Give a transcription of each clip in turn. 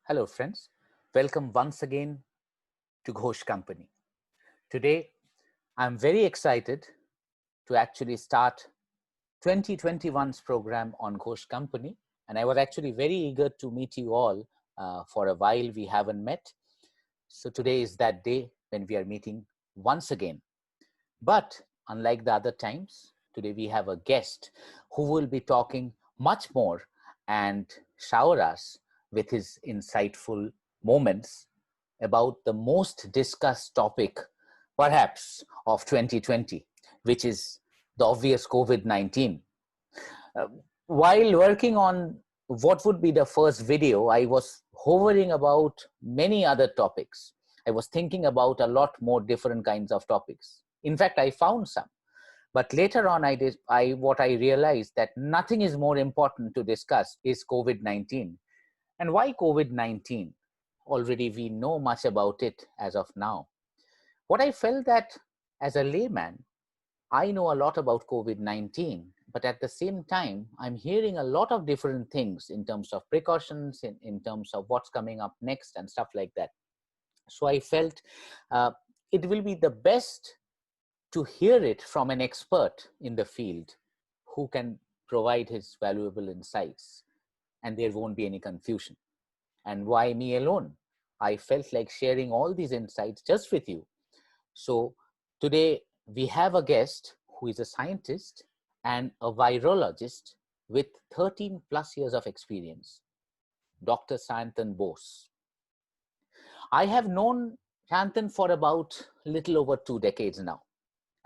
Hello friends, welcome once again to Ghosh Company. Today, I'm very excited to actually start 2021's program on Ghosh Company, and I was actually very eager to meet you all. For a while we haven't met, so today is that day when we are meeting once again. But unlike the other times, today we have a guest who will be talking much more and shower us with his insightful moments about the most discussed topic, perhaps, of 2020, which is the obvious COVID-19. Uh, while working on what would be the first video, I was hovering about many other topics. I was thinking about a lot more different kinds of topics. In fact, I found some. But later on, what I realized that nothing is more important to discuss is COVID-19. And why COVID-19? Already we know much about it as of now. What I felt that as a layman, I know a lot about COVID-19, but at the same time, I'm hearing a lot of different things in terms of precautions, in terms of what's coming up next and stuff like that. So I felt it will be the best to hear it from an expert in the field who can provide his valuable insights, and there won't be any confusion. And why me alone? I felt like sharing all these insights just with you. So today we have a guest who is a scientist and a virologist with 13 plus years of experience, Dr. Sayantan Bose. I have known Sayantan for about little over 2 decades now.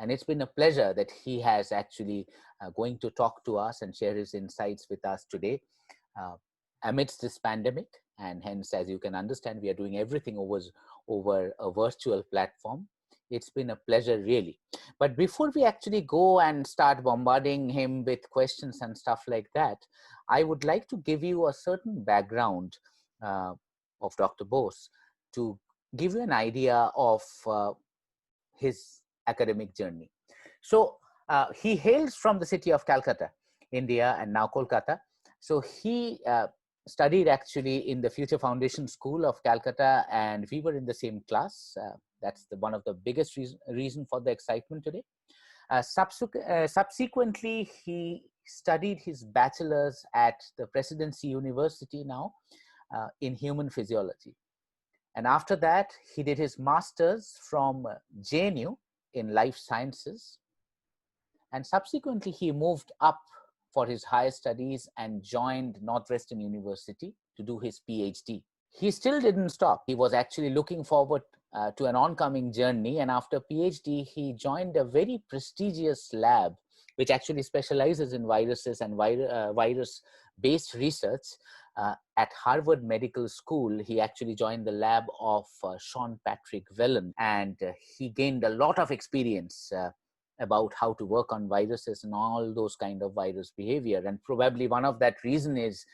And it's been a pleasure that he has actually going to talk to us and share his insights with us today amidst this pandemic. And hence, as you can understand, we are doing everything over a virtual platform. It's been a pleasure, really. But before we actually go and start bombarding him with questions and stuff like that, I would like to give you a certain background of Dr. Bose to give you an idea of his academic journey. So he hails from the city of Calcutta, India, and now Kolkata. So he studied actually in the Future Foundation School of Calcutta, and we were in the same class. That's one of the biggest reason for the excitement today. Subsequently, he studied his bachelor's at the Presidency University now in human physiology. And after that, he did his master's from JNU in life sciences. And subsequently, he moved up for his higher studies and joined Northwestern University to do his PhD. He still didn't stop. He was actually looking forward to an oncoming journey. And after PhD, he joined a very prestigious lab, which actually specializes in viruses and virus-based research. At Harvard Medical School, he actually joined the lab of Sean Patrick Whelan, and he gained a lot of experience about how to work on viruses and all those kind of virus behavior. And probably one of that reason is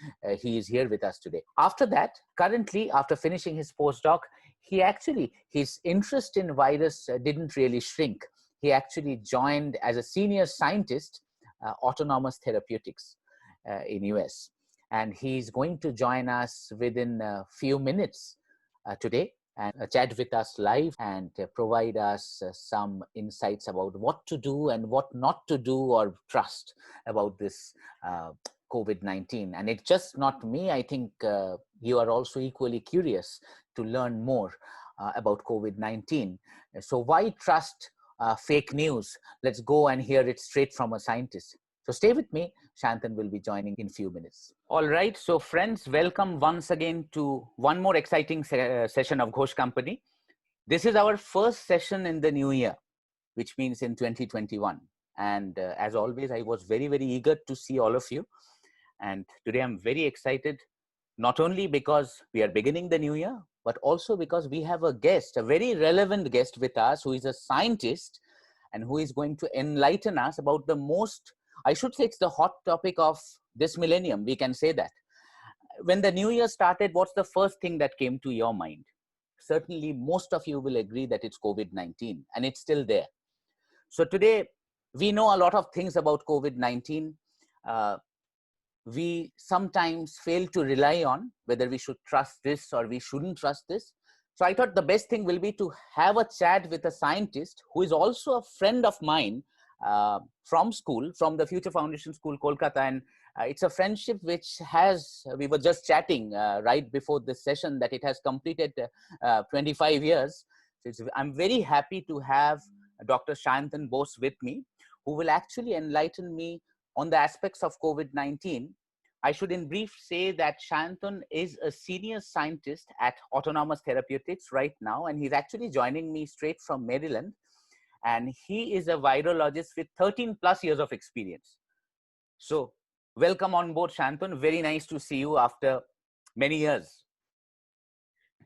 he is here with us today. After that, currently, after finishing his postdoc, his interest in virus didn't really shrink. He actually joined as a senior scientist, Autonomous Therapeutics in US. And he's going to join us within a few minutes today and chat with us live and provide us some insights about what to do and what not to do or trust about this COVID-19. And it's just not me. I think you are also equally curious to learn more about COVID-19. So why trust fake news? Let's go and hear it straight from a scientist. So stay with me. Sayantan will be joining in a few minutes. All right. So friends, welcome once again to one more exciting session of Ghosh Company. This is our first session in the new year, which means in 2021. And as always, I was very, very eager to see all of you. And today I'm very excited, not only because we are beginning the new year, but also because we have a guest, a very relevant guest with us who is a scientist and who is going to enlighten us about the most, I should say it's the hot topic of this millennium, we can say that. When the new year started, what's the first thing that came to your mind? Certainly, most of you will agree that it's COVID-19, and it's still there. So today, we know a lot of things about COVID-19. we sometimes fail to rely on, whether we should trust this or we shouldn't trust this. So I thought the best thing will be to have a chat with a scientist who is also a friend of mine from school, from the Future Foundation School, Kolkata. And it's a friendship which has, we were just chatting right before this session, that it has completed 25 years. So I'm very happy to have Dr. Sayantan Bose with me, who will actually enlighten me on the aspects of COVID-19. I should in brief say that Sayantan is a senior scientist at Autonomous Therapeutics right now, and he's actually joining me straight from Maryland. And he is a virologist with 13 plus years of experience. So welcome on board, Sayantan. Very nice to see you after many years.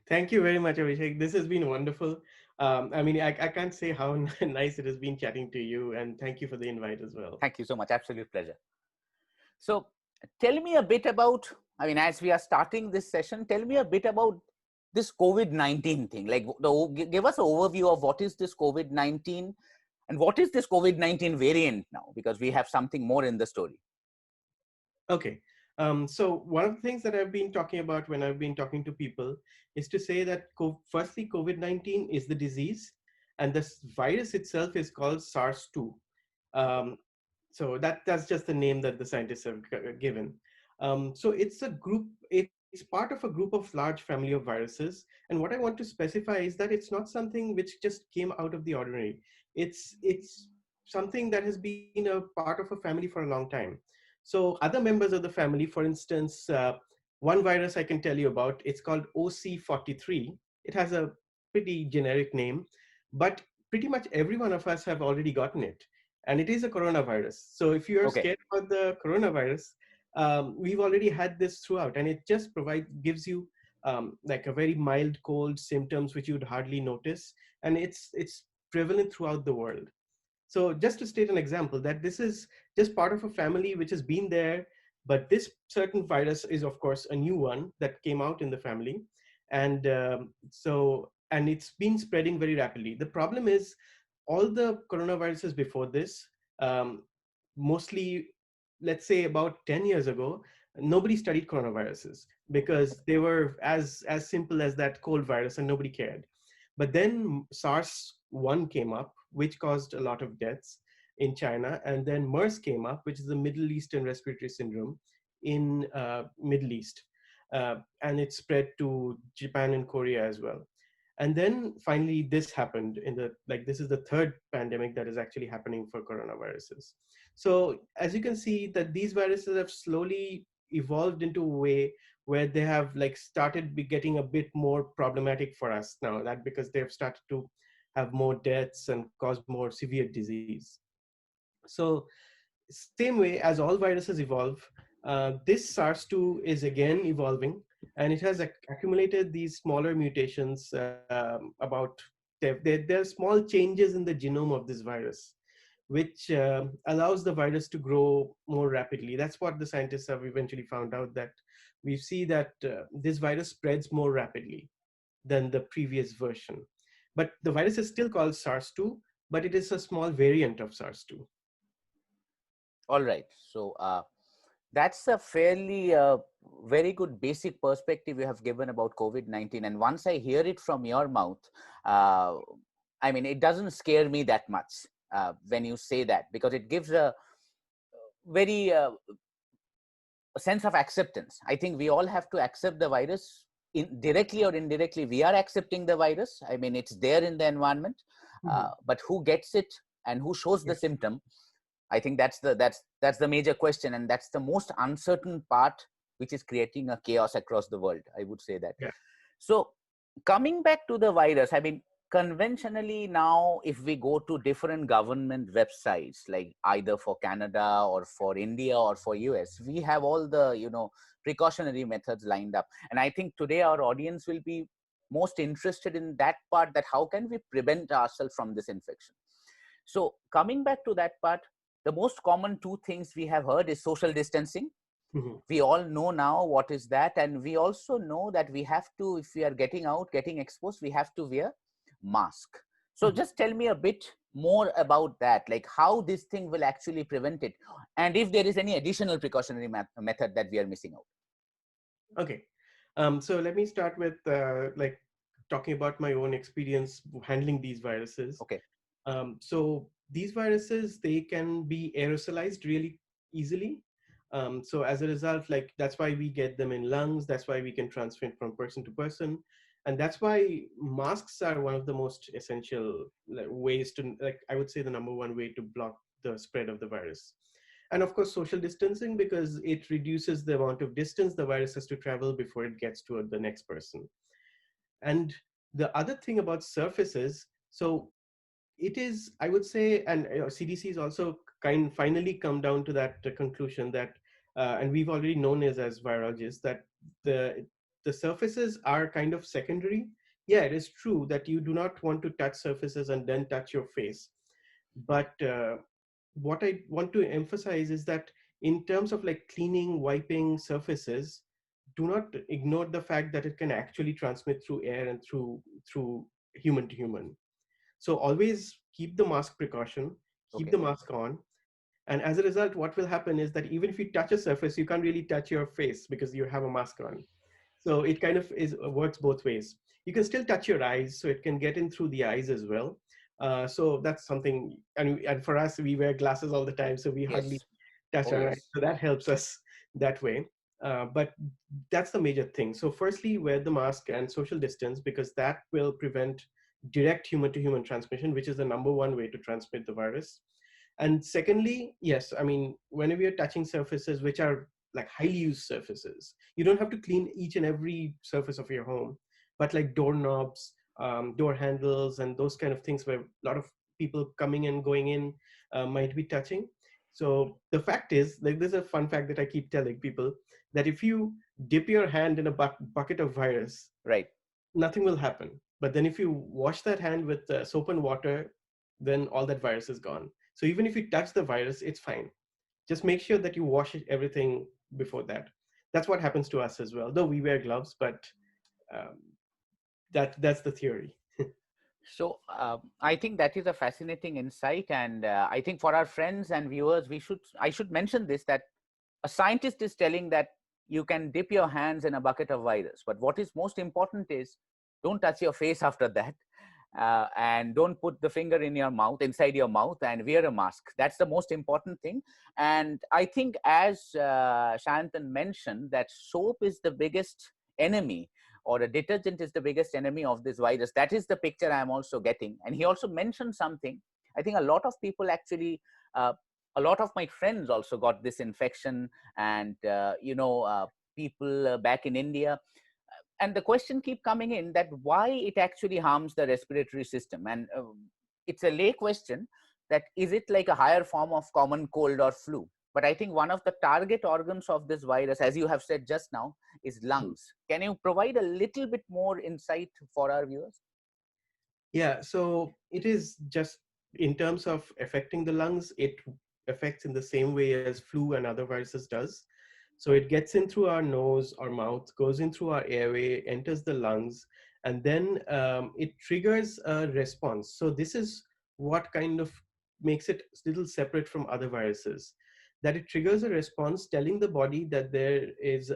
Thank you very much, Abhishek. This has been wonderful. I can't say how nice it has been chatting to you, and thank you for the invite as well. Thank you so much. Absolute pleasure. So tell me a bit about, as we are starting this session, tell me a bit about this COVID-19 thing. Like, give us an overview of what is this COVID-19 and what is this COVID-19 variant now, because we have something more in the story. Okay. So one of the things that I've been talking about when I've been talking to people is to say that firstly, COVID-19 is the disease, and this virus itself is called SARS-2. So that's just the name that the scientists have given. So it's a group, it's part of a group of large family of viruses. And what I want to specify is that it's not something which just came out of the ordinary. It's something that has been a part of a family for a long time. So other members of the family, for instance, one virus I can tell you about, it's called OC43. It has a pretty generic name, but pretty much every one of us have already gotten it. And it is a coronavirus. So if you're scared about the coronavirus, we've already had this throughout, and it just gives you like a very mild cold symptoms, which you'd hardly notice. And it's prevalent throughout the world. So just to state an example, that this is just part of a family which has been there, but this certain virus is, of course, a new one that came out in the family. And and it's been spreading very rapidly. The problem is all the coronaviruses before this, mostly, let's say about 10 years ago, nobody studied coronaviruses because they were as simple as that cold virus and nobody cared. But then SARS-1 came up, which caused a lot of deaths in China. And then MERS came up, which is the Middle Eastern Respiratory Syndrome in Middle East. And it spread to Japan and Korea as well. And then finally, this happened this is the third pandemic that is actually happening for coronaviruses. So as you can see that these viruses have slowly evolved into a way where they have started getting a bit more problematic for us now, that because they've started to have more deaths and cause more severe disease. So same way as all viruses evolve, this SARS-2 is again evolving, and it has accumulated these smaller mutations there are small changes in the genome of this virus, which allows the virus to grow more rapidly. That's what the scientists have eventually found out, that we see that this virus spreads more rapidly than the previous version. But the virus is still called SARS-2, but it is a small variant of SARS-2. All right. So that's a fairly very good basic perspective you have given about COVID-19. And once I hear it from your mouth, it doesn't scare me that much when you say that, because it gives a very a sense of acceptance. I think we all have to accept the virus. Directly or indirectly, we are accepting the virus. It's there in the environment, but who gets it and who shows the symptom? I think that's the major question, and that's the most uncertain part, which is creating a chaos across the world. I would say that. Yeah. So coming back to the virus, conventionally now, if we go to different government websites, like either for Canada or for India or for US, we have all the precautionary methods lined up. And I think today our audience will be most interested in that part, that how can we prevent ourselves from this infection. So coming back to that part, the most common two things we have heard is social distancing. Mm-hmm. We all know now what is that. And we also know that we have to, if we are getting out, getting exposed, we have to wear mask. So just tell me a bit more about that, like how this thing will actually prevent it, and if there is any additional precautionary method that we are missing out. Okay. So let me start with like talking about my own experience handling these viruses. Okay. So these viruses, they can be aerosolized really easily. So as a result, like that's why we get them in lungs. That's why we can transfer it from person to person. And that's why masks are one of the most essential like, ways to, like, I would say the number one way to block the spread of the virus. And of course, social distancing, because it reduces the amount of distance the virus has to travel before it gets to the next person. And the other thing about surfaces, so it is, I would say, and CDC is also finally come down to that conclusion that, and we've already known as virologists, that the the surfaces are kind of secondary. Yeah, it is true that you do not want to touch surfaces and then touch your face, but what I want to emphasize is that in terms of like cleaning, wiping surfaces, do not ignore the fact that it can actually transmit through air and through human to human. So always keep the mask precaution, keep Okay. the mask on. And as a result, what will happen is that even if you touch a surface, you can't really touch your face because you have a mask on. So it kind of is works both ways. You can still touch your eyes, so it can get in through the eyes as well. So that's something, and for us, we wear glasses all the time, so we hardly Yes. touch Oh our eyes. yes. So that helps us that way. But that's the major thing. So firstly, wear the mask and social distance, because that will prevent direct human to human transmission, which is the number one way to transmit the virus. And secondly, yes, I mean, whenever you're touching surfaces which are like highly used surfaces, you don't have to clean each and every surface of your home, but like doorknobs, door handles, and those kind of things where a lot of people coming and going in might be touching. So the fact is, like, there's a fun fact that I keep telling people, that if you dip your hand in a bucket of virus, Right. nothing will happen. But then if you wash that hand with soap and water, then all that virus is gone. So even if you touch the virus, it's fine. Just make sure that you wash everything before that. That's what happens to us as well, though we wear gloves, but um, that's the theory. So I think that is a fascinating insight, and I think for our friends and viewers, I should mention this, that a scientist is telling that you can dip your hands in a bucket of virus, but what is most important is don't touch your face after that, and don't put the finger in your mouth, inside your mouth, and wear a mask. That's the most important thing. And I think, as Sayantan mentioned, that soap is the biggest enemy, or a detergent is the biggest enemy of this virus. That is the picture I'm also getting. And he also mentioned something. I think a lot of people actually, a lot of my friends also got this infection, and people back in India. And the question keep coming in, that why it actually harms the respiratory system. And it's a lay question, that is it like a higher form of common cold or flu? But I think one of the target organs of this virus, as you have said just now, is lungs. Can you provide a little bit more insight for our viewers? Yeah, so it is just in terms of affecting the lungs, it affects in the same way as flu and other viruses does. So it gets in through our nose or mouth, goes in through our airway, enters the lungs, and then it triggers a response. So this is what kind of makes it a little separate from other viruses, that it triggers a response telling the body that there is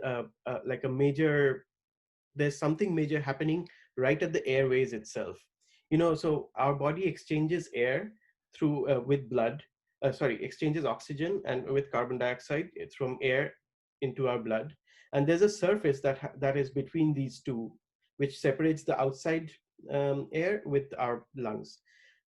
like a major, there's something major happening right at the airways itself. So our body exchanges air through with blood, sorry, exchanges oxygen and with carbon dioxide from air into our blood. And there's a surface that is between these two, which separates the outside air with our lungs.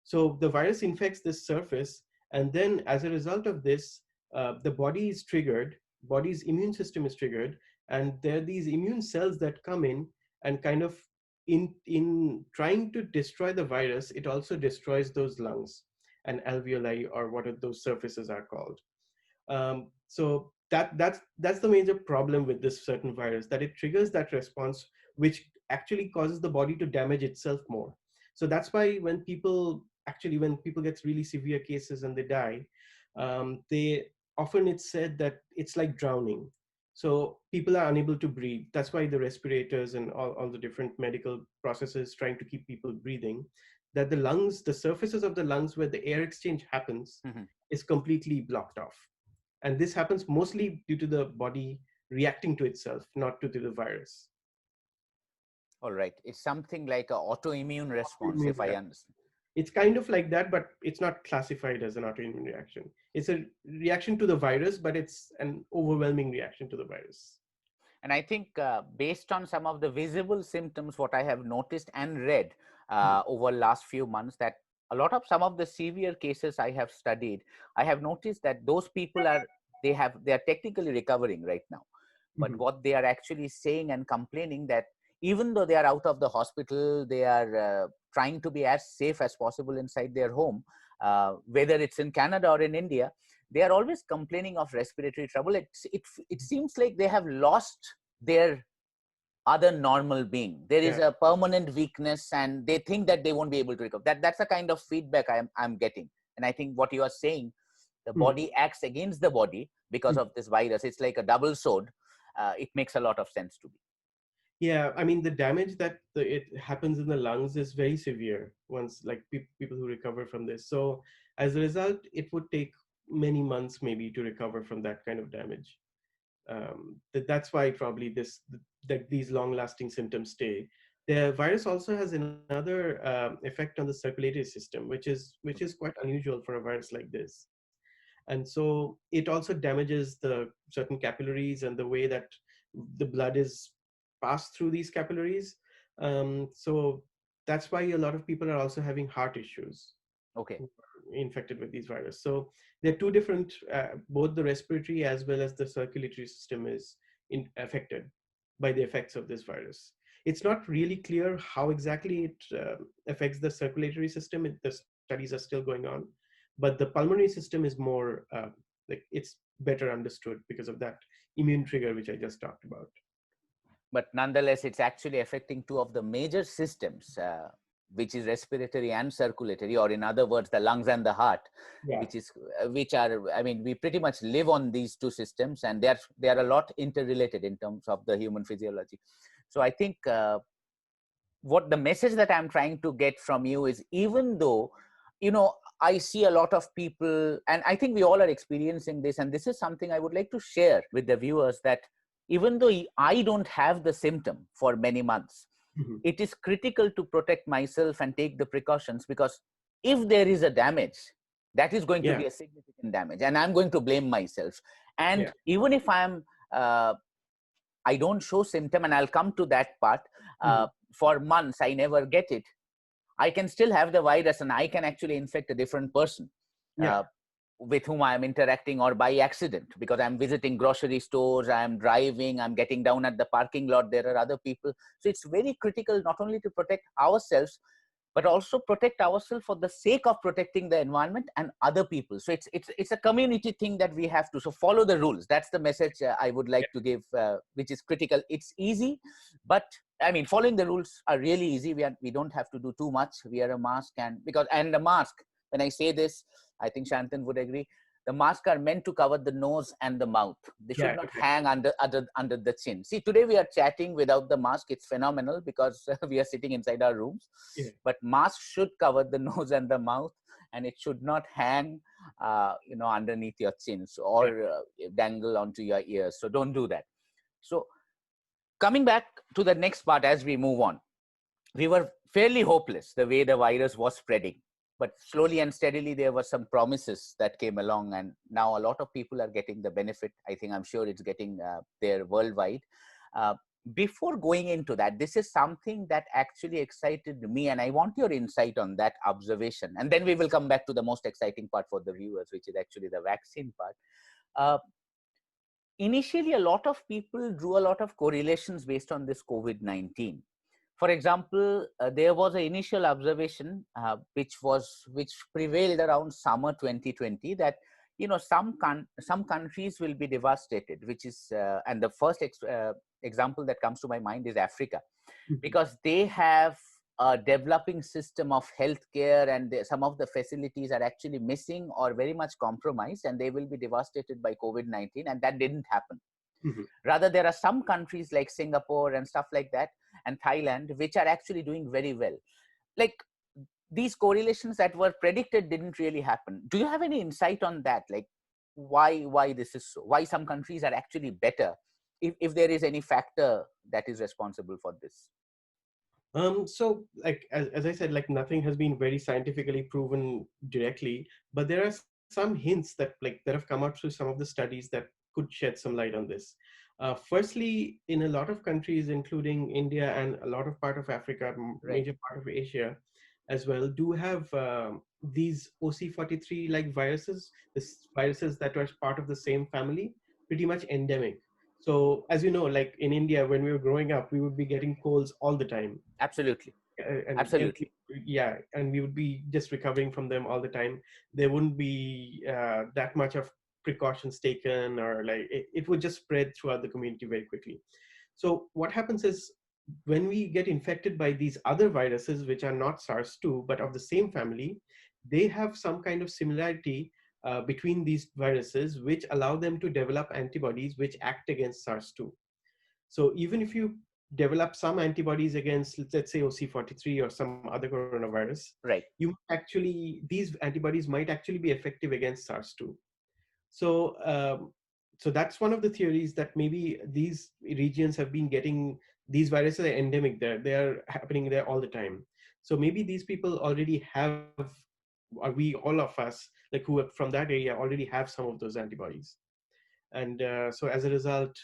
So the virus infects this surface, and then as a result of this, the body is triggered, body's immune system is triggered, and there are these immune cells that come in and kind of, in trying to destroy the virus, it also destroys those lungs and alveoli, or what those surfaces are called. So that's the major problem with this certain virus, that it triggers that response, which actually causes the body to damage itself more. So that's why when people get really severe cases and they die, they often, it's said that it's like drowning. So people are unable to breathe. That's why the respirators and all the different medical processes trying to keep people breathing. that the lungs, the surfaces of the lungs where the air exchange happens, Mhm. is completely blocked off. And this happens mostly due to the body reacting to itself, not to the virus. All right. It's something like a autoimmune response, Autoimmune if I reaction. understand. It's kind of like that, but it's not classified as an autoimmune reaction. It's a reaction to the virus, but it's an overwhelming reaction to the virus. And I think based on some of the visible symptoms, what I have noticed and read Mhm. over last few months, that a lot of some of the severe cases I have studied, I have noticed that those people they are technically recovering right now. But Mhm. what they are actually saying and complaining that even though they are out of the hospital, they are trying to be as safe as possible inside their home, whether it's in Canada or in India, they are always complaining of respiratory trouble. It seems like they have lost their other normal being. There is Yeah. a permanent weakness and they think that they won't be able to recover. That's the kind of feedback I'm getting. And I think what you are saying, the Mhm. body acts against the body because Mhm. of this virus. It's like a double sword. It makes a lot of sense to me. Yeah, I mean the damage that it happens in the lungs is very severe once, like people who recover from this. So as a result, it would take many months maybe to recover from that kind of damage. That's why probably that these long-lasting symptoms stay. The virus also has another effect on the circulatory system, which is quite unusual for a virus like this. And so it also damages the certain capillaries and the way that the blood is passed through these capillaries. So that's why a lot of people are also having heart issues Okay. who are infected with these viruses. So there are two different, both the respiratory as well as the circulatory system is affected by the effects of this virus. It's not really clear how exactly it affects the circulatory system. The studies are still going on, but the pulmonary system is more like it's better understood because of that immune trigger which I just talked about. But nonetheless, it's actually affecting two of the major systems, which is respiratory and circulatory, or in other words, the lungs and the heart, Yeah. which are, I mean, we pretty much live on these two systems, and they are a lot interrelated in terms of the human physiology. So I think what the message that I'm trying to get from you is, even though, I see a lot of people, and I think we all are experiencing this, and this is something I would like to share with the viewers, that even though I don't have the symptom for many months, Mhm. it is critical to protect myself and take the precautions, because if there is a damage, that is going to Yeah. be a significant damage, and I'm going to blame myself. Yeah. And even if uh, I don't show symptom, and I'll come to that part, Mhm. for months I never get it, I can still have the virus and I can actually infect a different person Yeah. uh, with whom I am interacting, or by accident, because I'm visiting grocery stores, I'm driving, I'm getting down at the parking lot, there are other people. So it's very critical not only to protect ourselves, but also protect ourselves for the sake of protecting the environment and other people. So it's a community thing that we have to. So follow the rules. That's the message I would like to give, which is critical. It's easy, but I mean, following the rules are really easy. We don't have to do too much. Wear a mask, and the mask. When I say this, I think Shantan would agree. The masks are meant to cover the nose and the mouth. They should Yeah. not Exactly. hang under the chin. See, today we are chatting without the mask. It's phenomenal because we are sitting inside our rooms. Yeah. But mask should cover the nose and the mouth, and it should not hang, underneath your chins, Yeah. or dangle onto your ears. So don't do that. So coming back to the next part as we move on, we were fairly hopeless the way the virus was spreading. But slowly and steadily, there were some promises that came along, and now a lot of people are getting the benefit. I'm sure it's getting there worldwide. Uh, Before going into that, this is something that actually excited me, and I want your insight on that observation. And then we will come back to the most exciting part for the viewers, which is actually the vaccine part. Uh, Initially, a lot of people drew a lot of correlations based on this COVID-19. For example, there was an initial observation which prevailed around summer 2020, that some countries will be devastated, which is and the first example that comes to my mind is Africa, Mhm. because they have a developing system of healthcare, and some of the facilities are actually missing or very much compromised, and they will be devastated by COVID-19, and that didn't happen. Mhm. Rather, there are some countries like Singapore and stuff like that, and Thailand, which are actually doing very well. Like, these correlations that were predicted didn't really happen. Do you have any insight on that? Like why this is so? Why some countries are actually better? If there is any factor that is responsible for this. So like as I said, like nothing has been very scientifically proven directly, but there are some hints that have come out through some of the studies that could shed some light on this. Firstly, in a lot of countries, including India and a lot of part of Africa, Right. major part of Asia as well, do have these OC43 like viruses, this viruses that are part of the same family, pretty much endemic. So as you know, like in India, when we were growing up, we would be getting colds all the time. Absolutely. And Absolutely. yeah, and we would be just recovering from them all the time. There wouldn't be that much of precautions taken, or like it would just spread throughout the community very quickly. So what happens is, when we get infected by these other viruses which are not SARS-2 but of the same family, they have some kind of similarity between these viruses, which allow them to develop antibodies which act against SARS-2. So even if you develop some antibodies against, let's say, OC43 or some other coronavirus, Right. these antibodies might actually be effective against SARS-2. So, so that's one of the theories, that maybe these regions have been getting, these viruses are endemic there. They are happening there all the time. So maybe these people already have, or we, all of us, like who are from that area, already have some of those antibodies. And so as a result,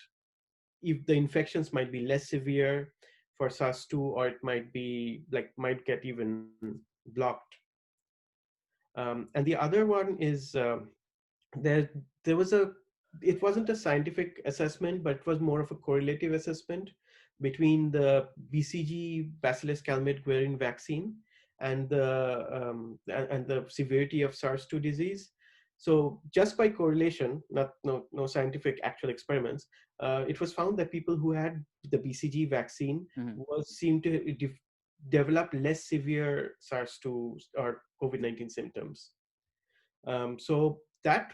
if the infections might be less severe for SARS-2, or it might be like, might get even blocked. And the other one is, there there was a, it wasn't a scientific assessment, but it was more of a correlative assessment between the BCG, Bacillus calmette-guerin vaccine, and the severity of SARS-2 disease. So just by correlation, no scientific actual experiments, it was found that people who had the BCG vaccine Mhm. seemed to develop less severe SARS-2 or COVID-19 symptoms. So that,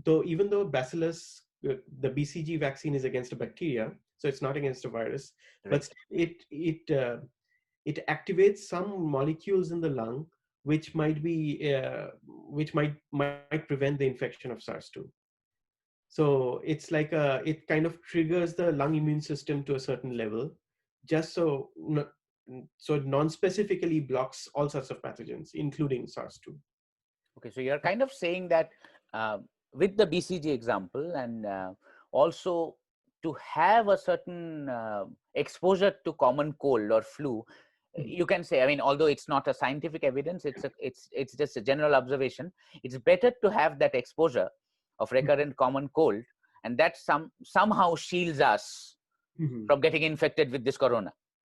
though, even though Bacillus, the BCG vaccine is against a bacteria, so it's not against a virus, but Right. it activates some molecules in the lung which might prevent the infection of SARS-2. So it's like it kind of triggers the lung immune system to a certain level, just so it non-specifically blocks all sorts of pathogens, including SARS-2. Okay, so you're kind of saying that uh, with the BCG example, and also to have a certain exposure to common cold or flu, you can say, I mean, although it's not a scientific evidence, it's just a general observation. It's better to have that exposure of recurrent common cold, and that somehow shields us Mhm. from getting infected with this corona.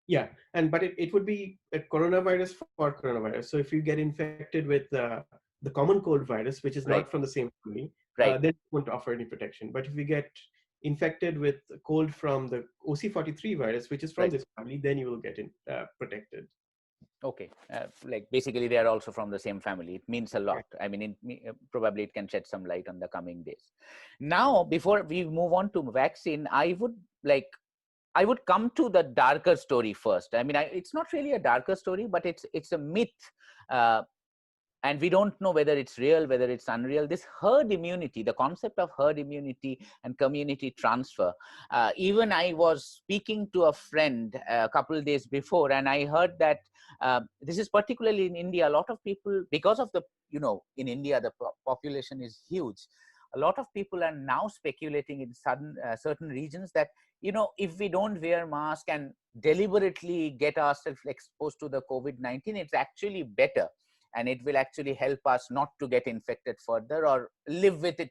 Yeah, but it would be a coronavirus for coronavirus. So if you get infected with the common cold virus, which is not from Right. the same family, Right. then it won't offer any protection. But if we get infected with cold from the OC43 virus, which is from Right. this family, then you will get protected. Okay, like basically they are also from the same family. It means a lot. I mean, probably it can shed some light on the coming days. Now, before we move on to vaccine, I would come to the darker story first. I mean, it's not really a darker story, but it's a myth. Uh, and we don't know whether it's real, whether it's unreal. This herd immunity, the concept of herd immunity and community transfer. Even I was speaking to a friend a couple of days before, and I heard that this is particularly in India. A lot of people, because of the, in India, the population is huge. A lot of people are now speculating in certain regions that, if we don't wear mask and deliberately get ourselves exposed to the COVID-19, it's actually better, and it will actually help us not to get infected further, or live with it.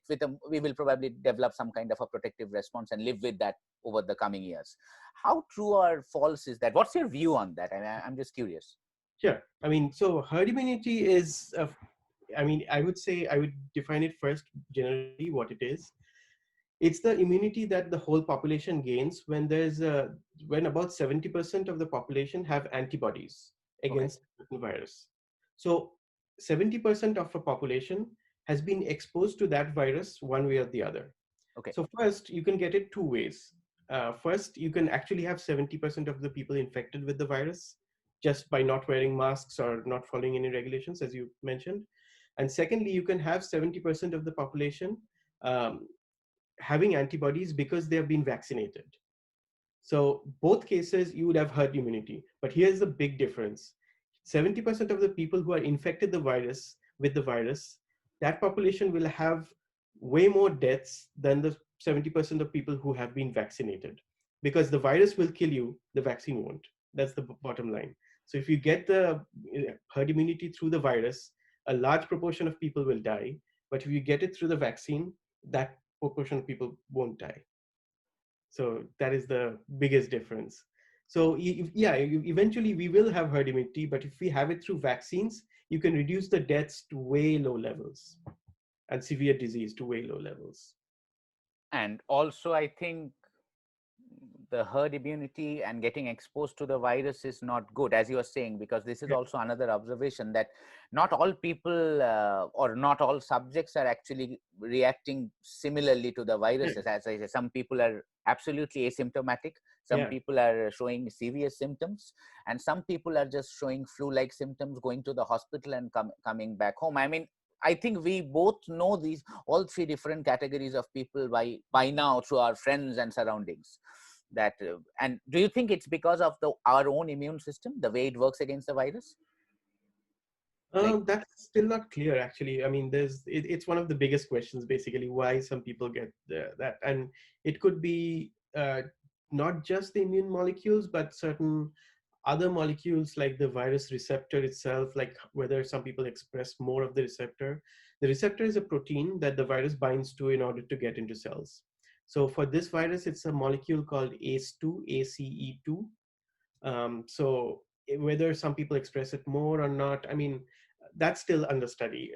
We will probably develop some kind of a protective response and live with that over the coming years. How true or false is that? What's your view on that? I'm just curious. Sure. I mean, so herd immunity is, I mean, I would say, I would define it first generally what it is. It's the immunity that the whole population gains when about 70% of the population have antibodies Okay. against a certain virus. So 70% of a population has been exposed to that virus one way or the other. Okay. So first, you can get it two ways. First, you can actually have 70% of the people infected with the virus, just by not wearing masks or not following any regulations, as you mentioned. And secondly, you can have 70% of the population um, having antibodies because they have been vaccinated. So both cases, you would have herd immunity. But here's the big difference. 70% of the people who are infected with the virus, that population will have way more deaths than the 70% of people who have been vaccinated. Because the virus will kill you, the vaccine won't. That's the bottom line. So if you get the herd immunity through the virus, a large proportion of people will die. But if you get it through the vaccine, that proportion of people won't die. So that is the biggest difference. So eventually we will have herd immunity, but if we have it through vaccines, you can reduce the deaths to way low levels and severe disease to way low levels. And also, I think the herd immunity and getting exposed to the virus is not good, as you were saying, because this is Yeah. also another observation that not all people or not all subjects are actually reacting similarly to the viruses. As I say, some people are absolutely asymptomatic, some Yeah. people are showing serious symptoms, and some people are just showing flu-like symptoms, going to the hospital and coming back home. I mean, I think we both know these all three different categories of people by now through our friends and surroundings. That and do you think it's because of our own immune system, the way it works against the virus? Like, That's still not clear, actually. I mean, it's one of the biggest questions, basically, why some people get that. And it could be not just the immune molecules, but certain other molecules like the virus receptor itself, like whether some people express more of the receptor. The receptor is a protein that the virus binds to in order to get into cells. So for this virus, it's a molecule called ACE2, ACE2. So whether some people express it more or not, I mean, that's still under study.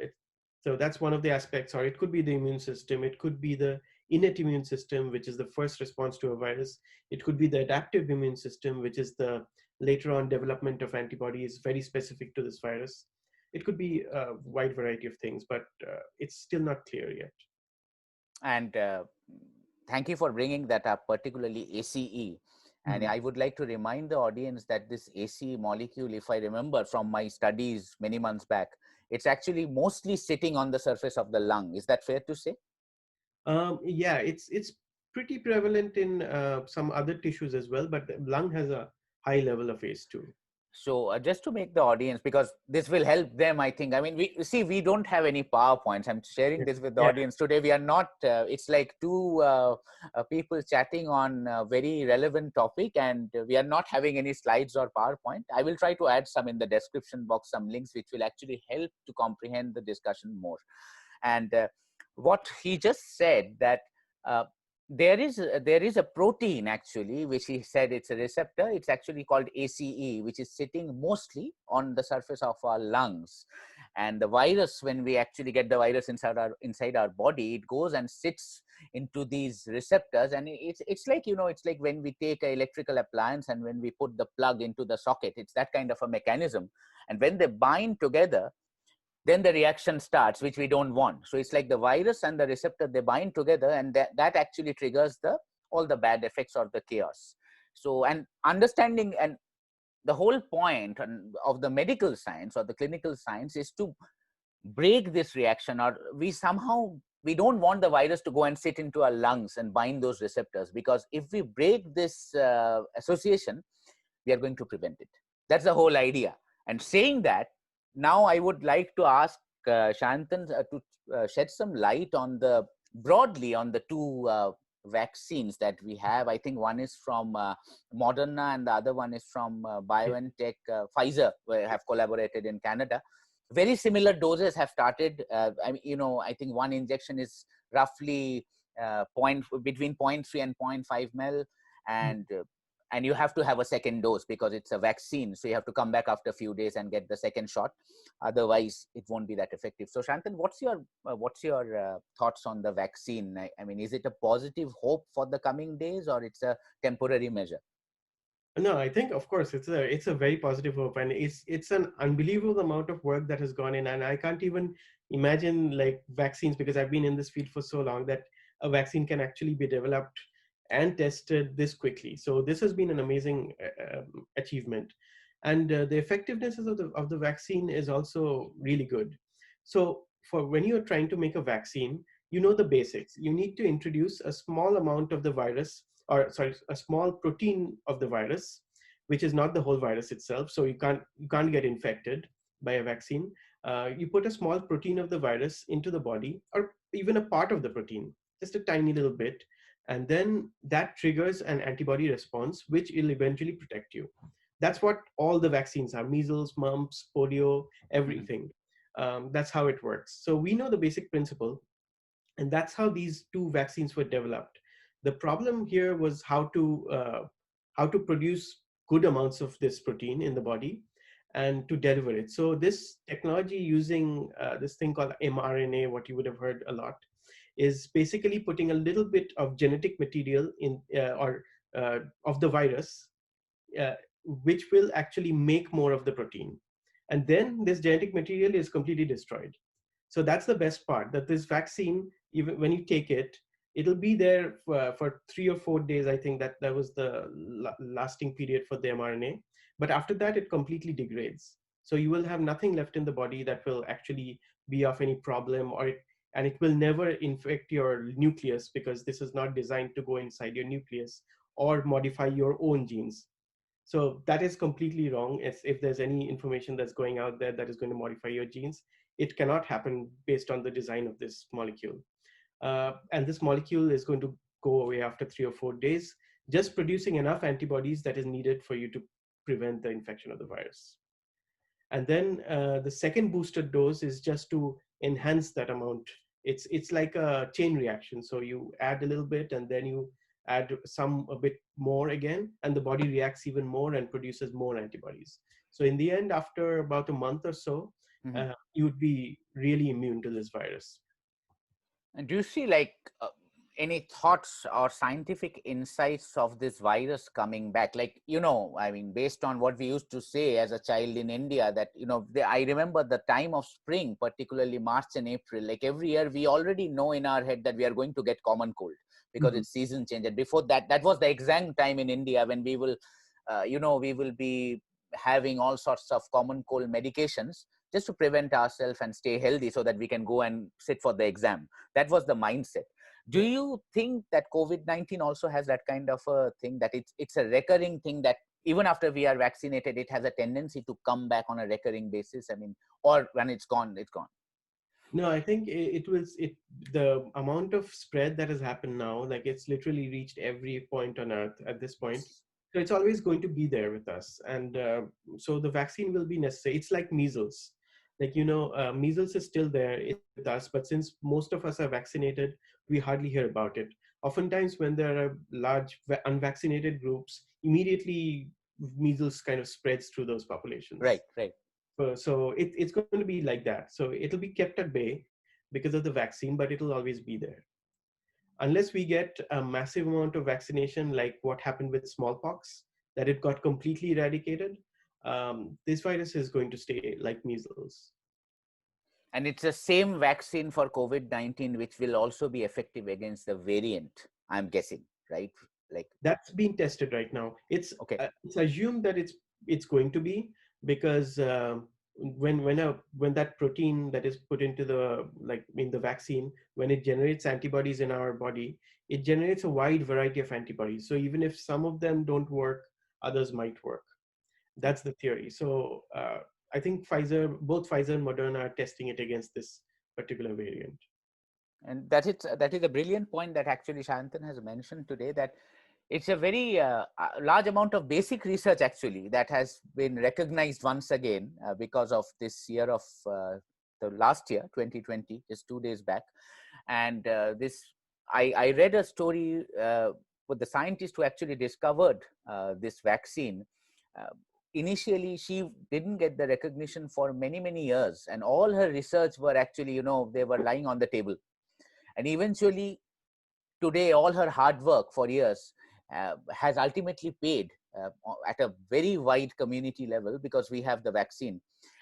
So that's one of the aspects, or it could be the immune system, it could be the innate immune system, which is the first response to a virus. It could be the adaptive immune system, which is the later on development of antibodies very specific to this virus. It could be a wide variety of things, but it's still not clear yet. and thank you for bringing that up, particularly ACE. And Mhm. I would like to remind the audience that this ACE molecule, if I remember from my studies many months back, it's actually mostly sitting on the surface of the lung. Is that fair to say? Yeah, it's pretty prevalent in some other tissues as well, but the lung has a high level of ACE2. So just to make the audience, because this will help them, I think. I mean, we don't have any PowerPoints. I'm sharing Yeah, this with the yeah, audience today. We are not. It's like two people chatting on a very relevant topic, and we are not having any slides or PowerPoint. I will try to add some in the description box, some links which will actually help to comprehend the discussion more. And what he just said, that uh, there is a protein actually, which he said it's a receptor. It's actually called ACE, which is sitting mostly on the surface of our lungs. And the virus, when we actually get the virus inside our body, it goes and sits into these receptors, and it's like, you know, it's like when we take an electrical appliance and when we put the plug into the socket. It's that kind of a mechanism, and when they bind together, then the reaction starts, which we don't want. So it's like the virus and the receptor, they bind together, and that actually triggers all the bad effects or the chaos. So, and understanding, and the whole point of the medical science or the clinical science is to break this reaction, or we don't want the virus to go and sit into our lungs and bind those receptors, because if we break this association, we are going to prevent it. That's the whole idea. And saying that, now I would like to ask Sayantan to shed some light on broadly on the two vaccines that we have. I think one is from Moderna and the other one is from BioNTech. Pfizer have collaborated in Canada. Very similar doses have started. I mean, you know, I think one injection is roughly between 0.3 and 0.5 ml, and and you have to have a second dose because it's a vaccine. So you have to come back after a few days and get the second shot. Otherwise, it won't be that effective. So Shantan, what's your thoughts on the vaccine? I mean, is it a positive hope for the coming days, or it's a temporary measure? No, I think of course it's a very positive hope, and it's an unbelievable amount of work that has gone in, and I can't even imagine like vaccines, because I've been in this field for so long, that a vaccine can actually be developed and tested this quickly. So this has been an amazing achievement. and the effectiveness of the vaccine is also really good. So for when you're trying to make a vaccine, you know the basics. You need to introduce a small amount of the virus, or sorry, a small protein of the virus, which is not the whole virus itself. So you can't get infected by a vaccine. You put a small protein of the virus into the body, or even a part of the protein, just a tiny little bit, and then that triggers an antibody response, which will eventually protect you. That's what all the vaccines are: measles, mumps, polio, Mhm. everything. That's how it works. So we know the basic principle, and that's how these two vaccines were developed. The problem here was how to produce good amounts of this protein in the body and to deliver it. So this technology, using this thing called mRNA, what you would have heard a lot, is basically putting a little bit of genetic material in or of the virus, uh, which will actually make more of the protein. And then this genetic material is completely destroyed. So that's the best part, that this vaccine, even when you take it, it'll be there for 3 or 4 days. I think that was the lasting period for the mRNA. But after that, it completely degrades. So you will have nothing left in the body that will actually be of any problem, and it will never infect your nucleus, because this is not designed to go inside your nucleus or modify your own genes. So that is completely wrong. If there's any information that's going out there that is going to modify your genes, it cannot happen based on the design of this molecule. And this molecule is going to go away after 3 or 4 days, just producing enough antibodies that is needed for you to prevent the infection of the virus. And then the second booster dose is just to enhance that amount. It's like a chain reaction. So you add a little bit, and then you add some a bit more again, and the body reacts even more and produces more antibodies. So in the end, after about a month or so, Mhm. you would be really immune to this virus. And do you see like any thoughts or scientific insights of this virus coming back? Like, I mean, based on what we used to say as a child in India, that, I remember the time of spring, particularly March and April, like every year, we already know in our head that we are going to get common cold because Mhm. it's season change. And before that, that was the exact time in India when we will be having all sorts of common cold medications just to prevent ourselves and stay healthy so that we can go and sit for the exam. That was the mindset. Do Yeah. you think that COVID-19 also has that kind of a thing, that it's a recurring thing, that even after we are vaccinated, it has a tendency to come back on a recurring basis? I mean, or when it's gone, it's gone. No, I think the amount of spread that has happened now, like it's literally reached every point on earth at this point. So it's always going to be there with us. And so the vaccine will be necessary. It's like measles. Like, measles is still there, it's with us, but since most of us are vaccinated, we hardly hear about it. Oftentimes, when there are large unvaccinated groups, immediately measles kind of spreads through those Right, populations. right. So it's going to be like that. So it'll be kept at bay because of the vaccine, but it'll always be there. Unless we get a massive amount of vaccination, like what happened with smallpox, that it got completely eradicated, this virus is going to stay like measles. And it's the same vaccine for COVID-19, which will also be effective against the variant, I'm guessing, right? Like, That's being tested right now. okay, It's assumed that it's going to be, because when that protein that is put into the, like in the vaccine, when it generates antibodies in our body, it generates a wide variety of antibodies. So even if some of them don't work, others might work. That's the theory. So I think both Pfizer and Moderna are testing it against this particular variant. and that is a brilliant point that actually Sayantan has mentioned today, that it's a very large amount of basic research actually that has been recognized once again because of this year of the last year 2020, just 2 days back. And this I read a story with the scientist who actually discovered this vaccine. uh, Initially she didn't get the recognition for many years, and all her research were actually, they were lying on the table. And eventually today all her hard work for years has ultimately paid at a very wide community level, because we have the vaccine.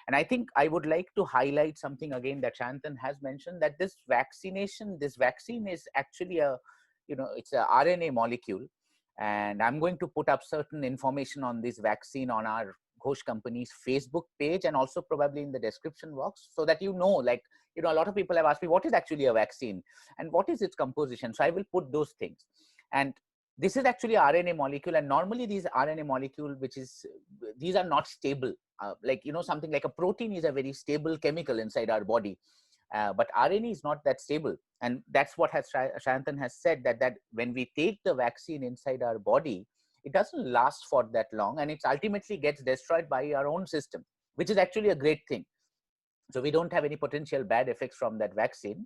And I think I would like to highlight something again that Shantan has mentioned, that this vaccine is actually it's a RNA molecule. And I'm going to put up certain information on this vaccine on our Ghosh Company's Facebook page and also probably in the description box, so that like, a lot of people have asked me, what is actually a vaccine and what is its composition? So I will put those things. And this is actually RNA molecule, and normally these RNA molecule, these are not stable. Like, something like a protein is a very stable chemical inside our body. But RNA is not that stable. And that's what Sayantan has said, that when we take the vaccine inside our body, it doesn't last for that long, and it ultimately gets destroyed by our own system, which is actually a great thing. So we don't have any potential bad effects from that vaccine.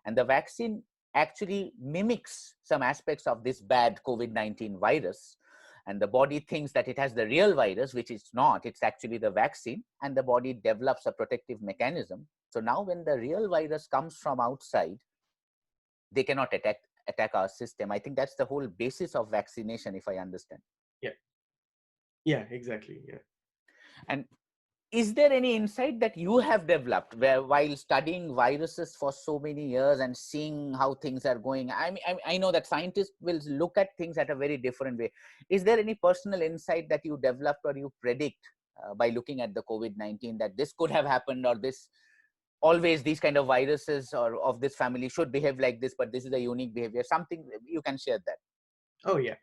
And the vaccine actually mimics some aspects of this bad COVID-19 virus. And the body thinks that it has the real virus, which it's not. It's actually the vaccine, and the body develops a protective mechanism. So now when the real virus comes from outside, they cannot attack our system. I think that's the whole basis of vaccination, if I understand. Yeah, exactly. Yeah. And is there any insight that you have developed while studying viruses for so many years and seeing how things are going? I know that scientists will look at things at a very different way. Is there any personal insight that you developed or you predict by looking at the COVID-19, that this could have happened, or always these kind of viruses or of this family should behave like this, but this is a unique behavior? Something you can share that. Oh yeah.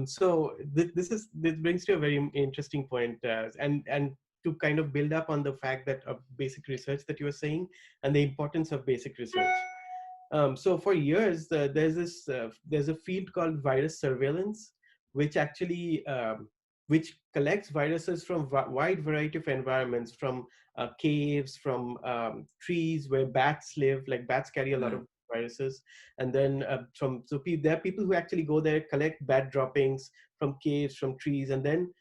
So this brings to a very interesting point, and to kind of build up on the fact that of basic research that you were saying, and the importance of basic research. So for years, there's a field called virus surveillance, which actually which collects viruses from wide variety of environments, from caves, from trees where bats live. Like bats carry a lot of viruses, and then there are people who actually go there, collect bat droppings from caves, from trees, and then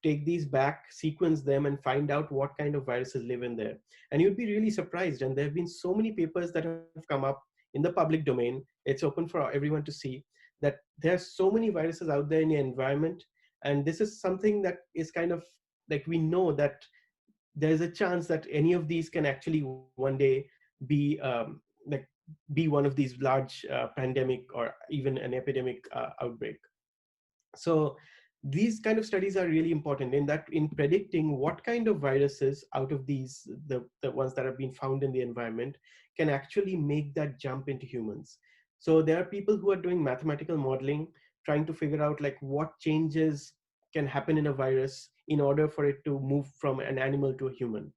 take these back, sequence them, and find out what kind of viruses live in there. And you'd be really surprised. And there have been so many papers that have come up in the public domain. It's open for everyone to see that there are so many viruses out there in the environment. And this is something that is kind of like, we know that there's a chance that any of these can actually one day be like be one of these large pandemic or even an epidemic outbreak. So these kind of studies are really important in predicting what kind of viruses out of these, the ones that have been found in the environment, can actually make that jump into humans. So there are people who are doing mathematical modeling, trying to figure out like what changes can happen in a virus in order for it to move from an animal to a human.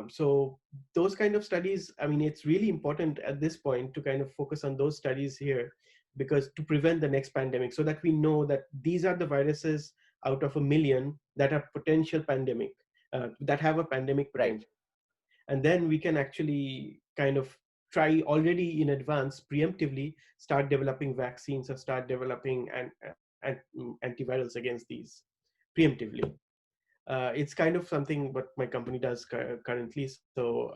So those kind of studies, I mean, it's really important at this point to kind of focus on those studies here, because to prevent the next pandemic, so that we know that these are the viruses out of 1,000,000 that are potential pandemic, that have a pandemic potential. Right. And then we can actually kind of try already in advance, preemptively, start developing vaccines or start developing antivirals against these preemptively. It's kind of something what my company does currently. So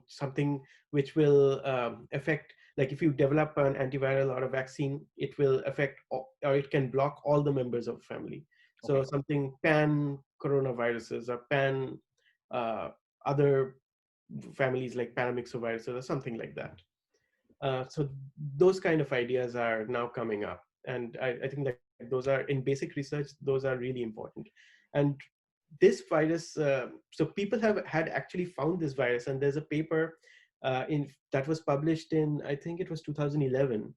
something which will affect, like if you develop an antiviral or a vaccine, it will affect or it can block all the members of family. So something pan coronaviruses or pan other families like paramyxoviruses or something like that. So those kind of ideas are now coming up, and I think that those are in basic research, those are really important. And this virus, so people had actually found this virus, and there's a paper that was published in, I think it was 2011,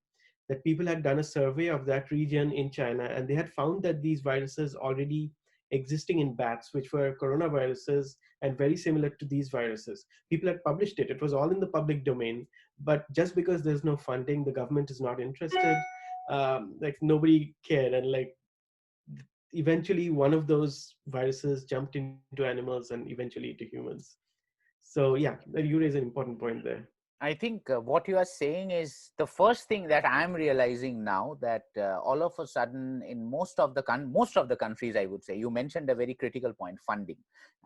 that people had done a survey of that region in China, and they had found that these viruses already existing in bats, which were coronaviruses and very similar to these viruses. People had published it. It was all in the public domain, but just because there's no funding, the government is not interested, like nobody cared. And like eventually one of those viruses jumped into animals and eventually into humans. So yeah, you raise an important point there. I think what you are saying is the first thing that I'm realizing now, that all of a sudden in most of the countries, I would say, you mentioned a very critical point: funding.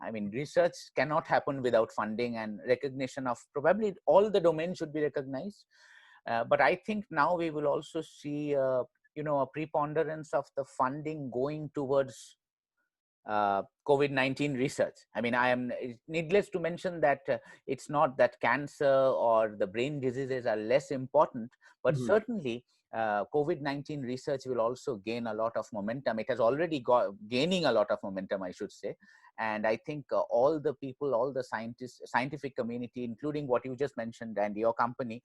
I mean, research cannot happen without funding, and recognition of probably all the domains should be recognized. But I think now we will also see, a preponderance of the funding going towards COVID-19 research. I mean, it's needless to mention that it's not that cancer or the brain diseases are less important, but certainly COVID-19 research will also gain a lot of momentum. It has already gaining a lot of momentum, I should say. And I think all the people, all the scientists, scientific community, including what you just mentioned and your company,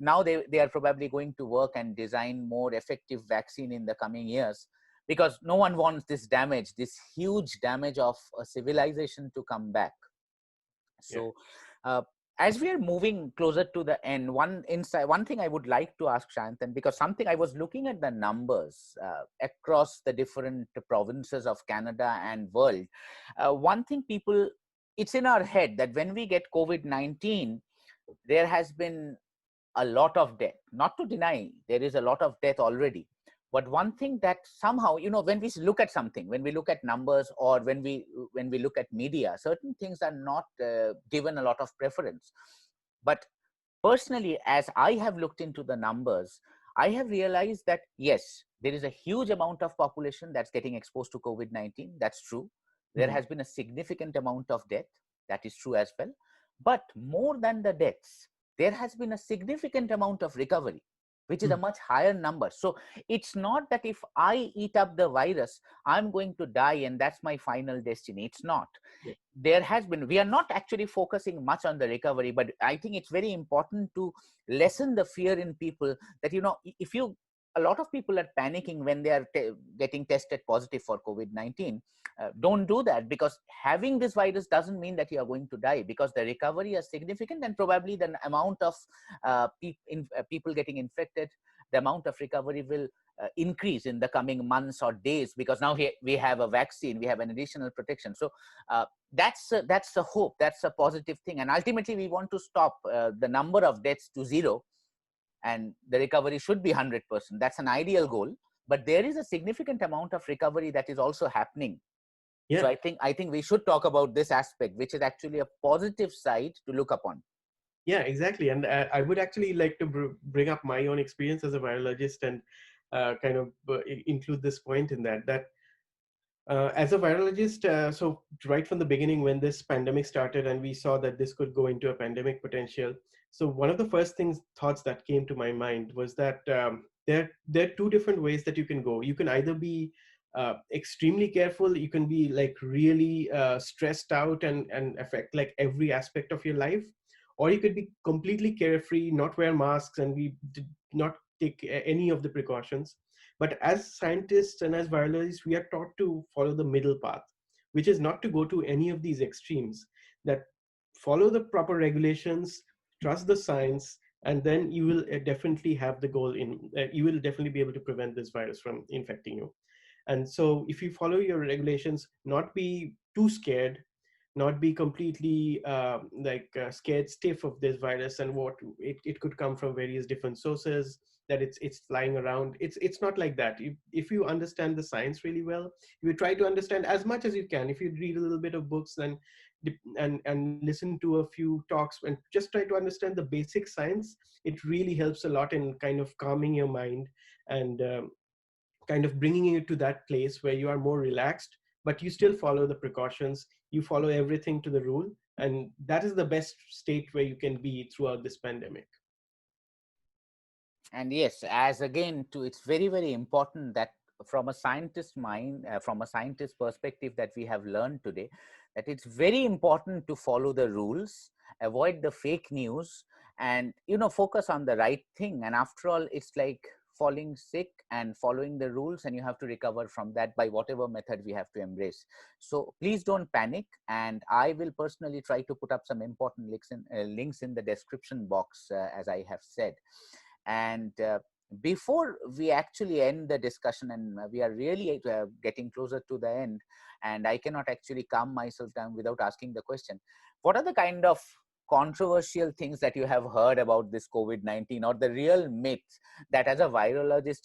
now they are probably going to work and design more effective vaccine in the coming years, because no one wants this damage, this huge damage of a civilization to come back. Yeah. So as we are moving closer to the end, one thing I would like to ask Sayantan, because something I was looking at the numbers across the different provinces of Canada and world. One thing people, it's in our head that when we get COVID-19, there has been a lot of death. Not to deny, there is a lot of death already. But one thing that somehow, when we look at something, when we look at numbers, or when we look at media, certain things are not given a lot of preference. But personally, as I have looked into the numbers, I have realized that yes, there is a huge amount of population that's getting exposed to COVID-19. That's true. There Mhm. has been a significant amount of death. That is true as well. But more than the deaths, there has been a significant amount of recovery, which is a Mhm. much higher number. So it's not that if I eat up the virus, I'm going to die and that's my final destiny. It's not. Yeah. There has been, we are not actually focusing much on the recovery, but I think it's very important to lessen the fear in people that, if you, a lot of people are panicking when they are getting tested positive for COVID-19. Don't do that, because having this virus doesn't mean that you are going to die, because the recovery is significant, and probably the amount of people getting infected, the amount of recovery will increase in the coming months or days, because now we have a vaccine, we have an additional protection. So that's a hope, that's a positive thing, and ultimately we want to stop the number of deaths to zero, and the recovery should be 100%. That's an ideal goal, but there is a significant amount of recovery that is also happening. So Yeah. I think we should talk about this aspect, which is actually a positive side to look upon. Yeah, exactly. And I would actually like to bring up my own experience as a virologist and kind of include this point in that as a virologist, so right from the beginning, when this pandemic started and we saw that this could go into a pandemic potential, so one of the first thoughts that came to my mind was that there are two different ways that you can go. You can either be extremely careful, you can be like really stressed out and affect like every aspect of your life, or you could be completely carefree, not wear masks, and we did not take any of the precautions. But as scientists and as virologists, we are taught to follow the middle path, which is not to go to any of these extremes, that follow the proper regulations, trust the science, and then you will definitely have the goal you will definitely be able to prevent this virus from infecting you. And so if you follow your regulations, not be too scared, not be completely scared stiff of this virus and what it could come from various different sources, that it's flying around. It's not like that. If you understand the science really well, you try to understand as much as you can. If you read a little bit of books, then and listen to a few talks and just try to understand the basic science, it really helps a lot in kind of calming your mind and kind of bringing you to that place where you are more relaxed, but you still follow the precautions, you follow everything to the rule, and that is the best state where you can be throughout this pandemic. And yes, as again, it's very, very important that from a scientist mind, from a scientist perspective, that we have learned today, that it's very important to follow the rules, avoid the fake news, and focus on the right thing. And after all, it's like falling sick and following the rules, and you have to recover from that by whatever method we have to embrace. So please don't panic, and I will personally try to put up some important links in the description box, as I have said. And before we actually end the discussion, and we are really getting closer to the end, and I cannot actually calm myself down without asking the question, what are the kind of controversial things that you have heard about this COVID-19, or the real myth that as a virologist,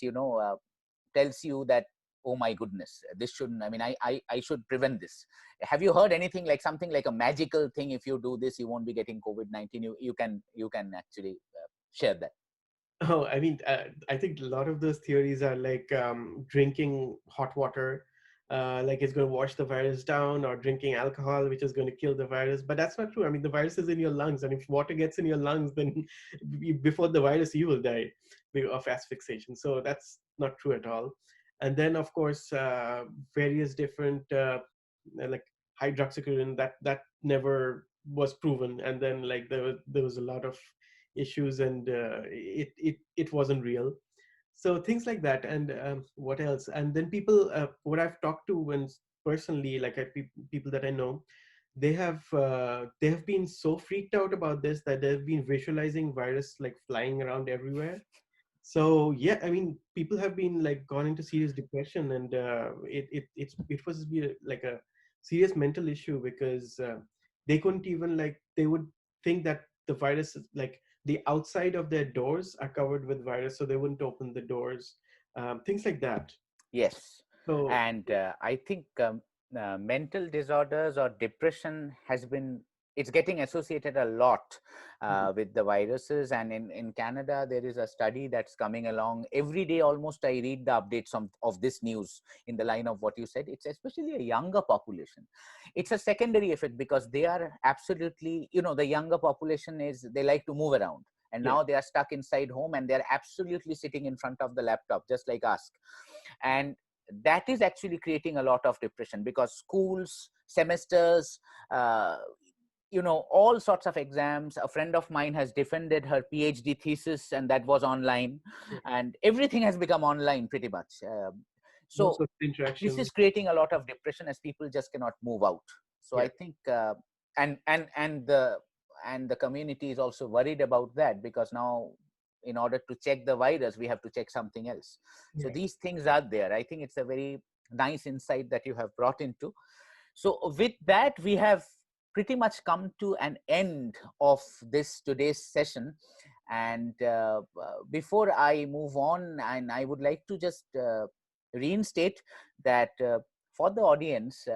tells you that, oh my goodness, this shouldn't, I should prevent this? Have you heard anything like something like a magical thing, if you do this, you won't be getting COVID-19? You can actually share that. Oh, I mean, I think a lot of those theories are like drinking hot water like it's going to wash the virus down, or drinking alcohol, which is going to kill the virus. But that's not true. I mean, the virus is in your lungs, and if water gets in your lungs, then before the virus, you will die of asphyxiation. So that's not true at all. And then, of course, various different like hydroxychloroquine, that never was proven, and then like there was a lot of issues, and it wasn't real. So things like that. And what else? And then people, what I've talked to, when personally, like people that I know, they have been so freaked out about this that they've been visualizing virus like flying around everywhere. So yeah, I mean, people have been like gone into serious depression, and it was like a serious mental issue, because they couldn't even, like, they would think that the virus is like the outside of their doors are covered with virus, so they wouldn't open the doors, things like that. Yes. So And I think mental disorders or depression it's getting associated a lot mhm, with the viruses. And in Canada, there is a study that's coming along. Every day, almost, I read the updates of this news in the line of what you said. It's especially a younger population. It's a secondary effect because they are absolutely, the younger population they like to move around. And yeah, now they are stuck inside home and they're absolutely sitting in front of the laptop, just like us. And that is actually creating a lot of depression because schools, semesters, uh, all sorts of exams. A friend of mine has defended her PhD thesis, and that was online, yeah, and everything has become online pretty much. no So social this interaction. is creating a lot of depression as people just cannot move out. So I Yeah, think, and the community is also worried about that, because now, in order to check the virus, we have to check something else. So yeah. these things are there. I think it's a very nice insight that you have brought into. So with that, we have pretty much come to an end of this today's session. And before I move on, and I would like to just reinstate that for the audience,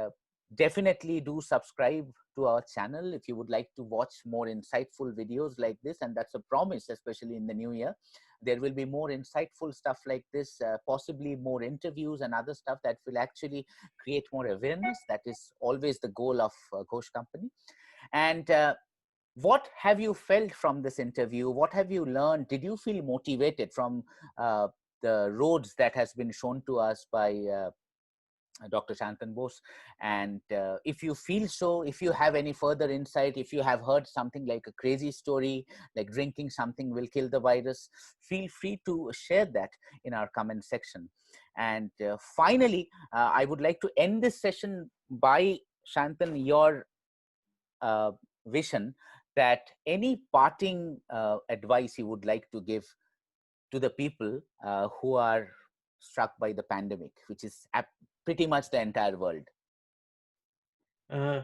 definitely do subscribe to our channel if you would like to watch more insightful videos like this. And that's a promise, especially in the new year. There will be more insightful stuff like this, possibly more interviews and other stuff that will actually create more awareness. That is always the goal of Ghosh Company. And what have you felt from this interview? What have you learned? Did you feel motivated from uh, the roads that has been shown to us by Dr. Sayantan Bose? And if you feel so, if you have any further insight, if you have heard something like a crazy story, like drinking something will kill the virus, feel free to share that in our comment section. And finally, I would like to end this session by, Shantan, your uh, vision, that any parting advice you would like to give to the people who are struck by the pandemic, which is pretty much the entire world. uh,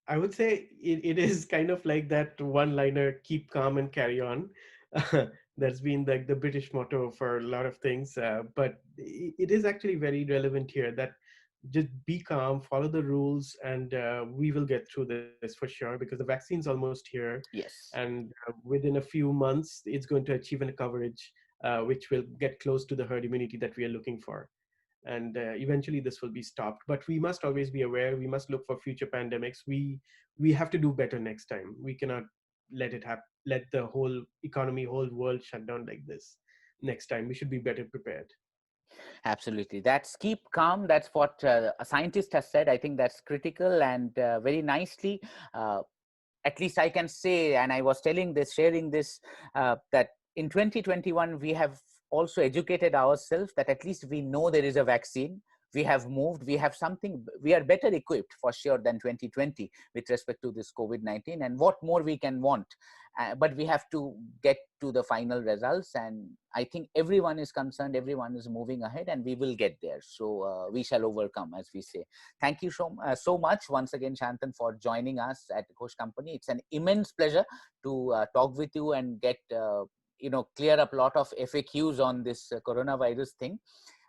I would say it is kind of like that one liner, keep calm and carry on. That's been like the British motto for a lot of things. But it is actually very relevant here, that just be calm, follow the rules, and we will get through this for sure, because the vaccine's almost here. Yes, And within a few months, it's going to achieve a coverage which will get close to the herd immunity that we are looking for, and eventually this will be stopped. But we must always be aware, we must look for future pandemics. We have to do better next time. We cannot let it happen, let the whole economy, whole world shut down like this. Next time we should be better prepared. absolutely. That's keep calm. That's what a scientist has said. I think that's critical and very nicely. Uh, at least I can say, and I was sharing this, that in 2021, we have also educated ourselves that at least we know there is a vaccine. We have moved, we have something, we are better equipped for sure than 2020 with respect to this COVID-19. And what more we can want? But we have to get to the final results. And I think everyone is concerned, everyone is moving ahead, and we will get there. So we shall overcome, as we say. Thank you so much once again, Shantan, for joining us at Ghosh Company. It's an immense pleasure to talk with you and get, clear up a lot of FAQs on this coronavirus thing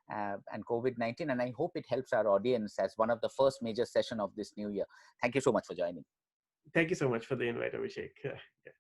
and COVID-19. And I hope it helps our audience as one of the first major session of this new year. Thank you so much for joining. Thank you so much for the invite, Abhishek. Yeah.